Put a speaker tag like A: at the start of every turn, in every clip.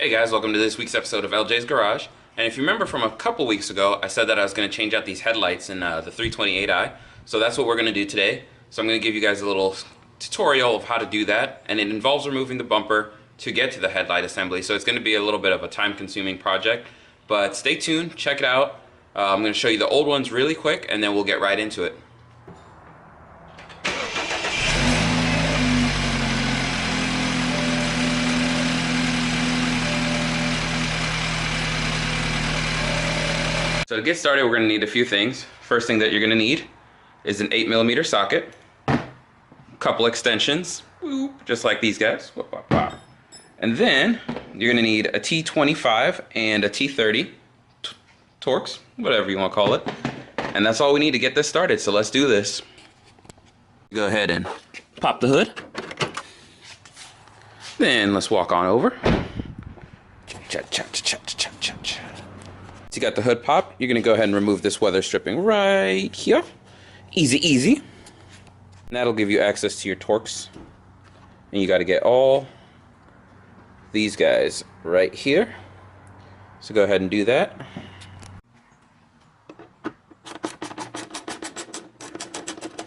A: Hey guys, welcome to this week's episode of LJS Garage. And if you remember from a couple weeks ago, I said that I was going to change out these headlights in the 328i. So that's what we're going to do today. So I'm going to give you guys a little tutorial of how to do that. And it involves removing the bumper to get to the headlight assembly. So it's going to be a little bit of a time-consuming project. But stay tuned, check it out. I'm going to show you the old ones really quick, and then we'll get right into it. So to get started, we're going to need a few things. First thing that you're going to need is an 8mm socket, a couple extensions, just like these guys, and then you're going to need a T25 and a T30 Torx, whatever you want to call it, and that's all we need to get this started. So let's do this. Go ahead and pop the hood, then let's walk on over. So you got the hood pop, you're going to go ahead and remove this weather stripping right here. Easy, easy. And that'll give you access to your Torx. And you got to get all these guys right here. So go ahead and do that.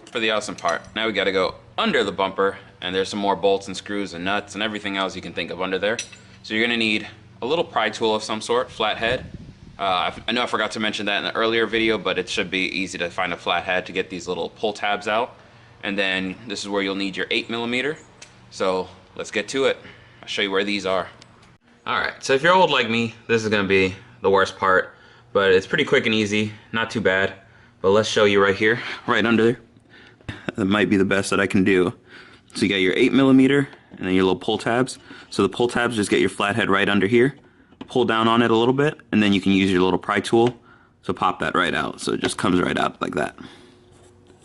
A: For the awesome part, now we got to go under the bumper, and there's some more bolts and screws and nuts and everything else you can think of under there. So you're going to need a little pry tool of some sort, flathead. I know I forgot to mention that in the earlier video, but it should be easy to find a flathead to get these little pull tabs out. And then this is where you'll need your 8mm. So let's get to it. I'll show you where these are. Alright, so if you're old like me, this is going to be the worst part, but it's pretty quick and easy, not too bad. But let's show you right here, right under there. That might be the best that I can do. So you got your 8mm and then your little pull tabs. So the pull tabs, just get your flathead right under here. Pull down on it a little bit, and then you can use your little pry tool to pop that right out. So it just comes right out like that.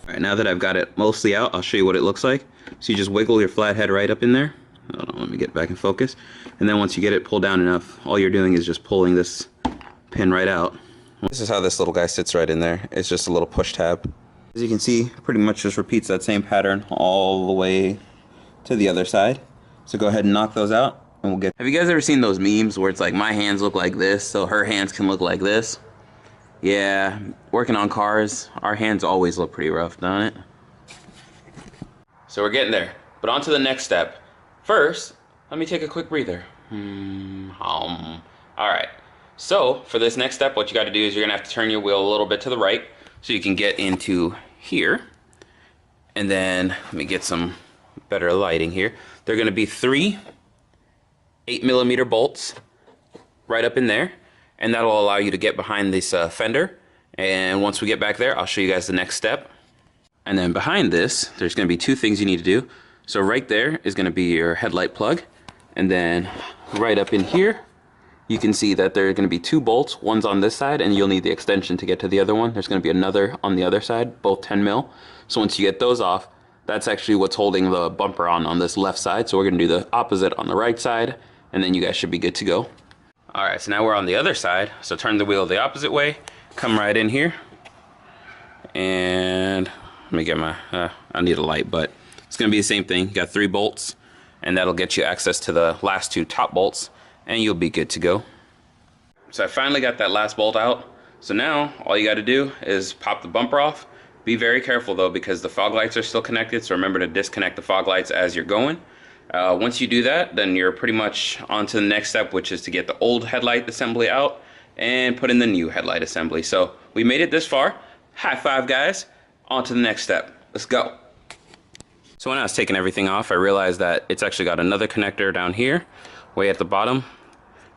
A: Alright, now that I've got it mostly out, I'll show you what it looks like. So you just wiggle your flathead right up in there. Hold on, let me get back in focus. And then once you get it pulled down enough, all you're doing is just pulling this pin right out. This is how this little guy sits right in there. It's just a little push tab. As you can see, pretty much just repeats that same pattern all the way to the other side. So go ahead and knock those out. And we'll get. Have you guys ever seen those memes where it's like my hands look like this, so her hands can look like this? Yeah, working on cars, our hands always look pretty rough, don't it? So we're getting there, but on to the next step. First, let me take a quick breather. Alright, so for this next step, what you got to do is you're gonna have to turn your wheel a little bit to the right so you can get into here. And then let me get some better lighting here. They're gonna be 3 8mm bolts right up in there, and that'll allow you to get behind this fender. And once we get back there, I'll show you guys the next step. And then behind this, there's going to be 2 things you need to do. So right there is going to be your headlight plug, and then right up in here you can see that there are going to be 2 bolts. One's on this side, and you'll need the extension to get to the other one. There's going to be another on the other side, both 10mm. So once you get those off, that's actually what's holding the bumper on this left side. So we're going to do the opposite on the right side, and then you guys should be good to go. Alright, so now we're on the other side. So turn the wheel the opposite way, come right in here, and let me get my, I need a light, but it's going to be the same thing. You got 3 bolts, and that'll get you access to the last 2 top bolts, and you'll be good to go. So I finally got that last bolt out. So now all you got to do is pop the bumper off. Be very careful though, because the fog lights are still connected, so remember to disconnect the fog lights as you're going. Once you do that, then you're pretty much on to the next step, which is to get the old headlight assembly out and put in the new headlight assembly. So we made it this far. High five, guys. On to the next step. Let's go. So when I was taking everything off, I realized that it's actually got another connector down here, way at the bottom.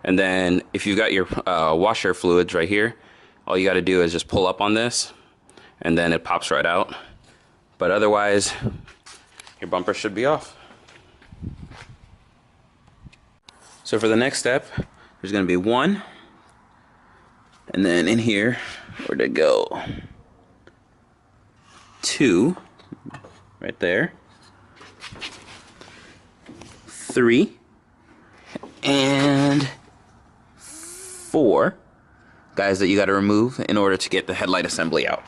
A: And then if you've got your washer fluids right here, all you got to do is just pull up on this, and then it pops right out. But otherwise, your bumper should be off. So for the next step, there's going to be 1, and then in here, where'd it go? 2, right there, 3, and 4 guys that you got to remove in order to get the headlight assembly out.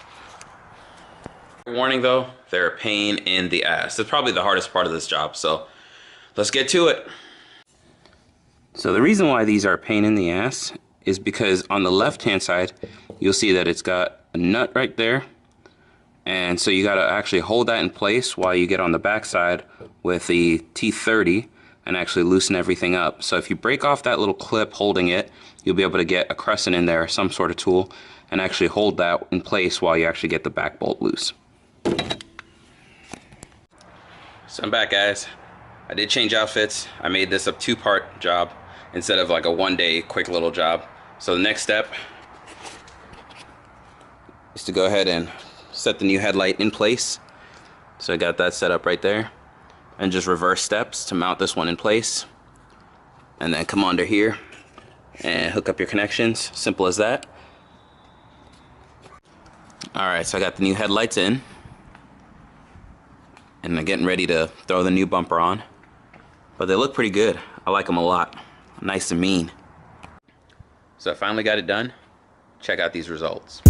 A: Warning though, they're a pain in the ass. It's probably the hardest part of this job, so let's get to it. So the reason why these are a pain in the ass is because on the left hand side you'll see that it's got a nut right there, and so you got to actually hold that in place while you get on the back side with the T30 and actually loosen everything up. So if you break off that little clip holding it, you'll be able to get a crescent in there, some sort of tool, and actually hold that in place while you actually get the back bolt loose. So I'm back, guys. I did change outfits. I made this a two-part job instead of like a one-day quick little job. So the next step is to go ahead and set the new headlight in place. So I got that set up right there, and just reverse steps to mount this one in place, and then come under here and hook up your connections. Simple as that. Alright, so I got the new headlights in, and I'm getting ready to throw the new bumper on, but they look pretty good. I like them a lot. Nice and mean. So I finally got it done. Check out these results.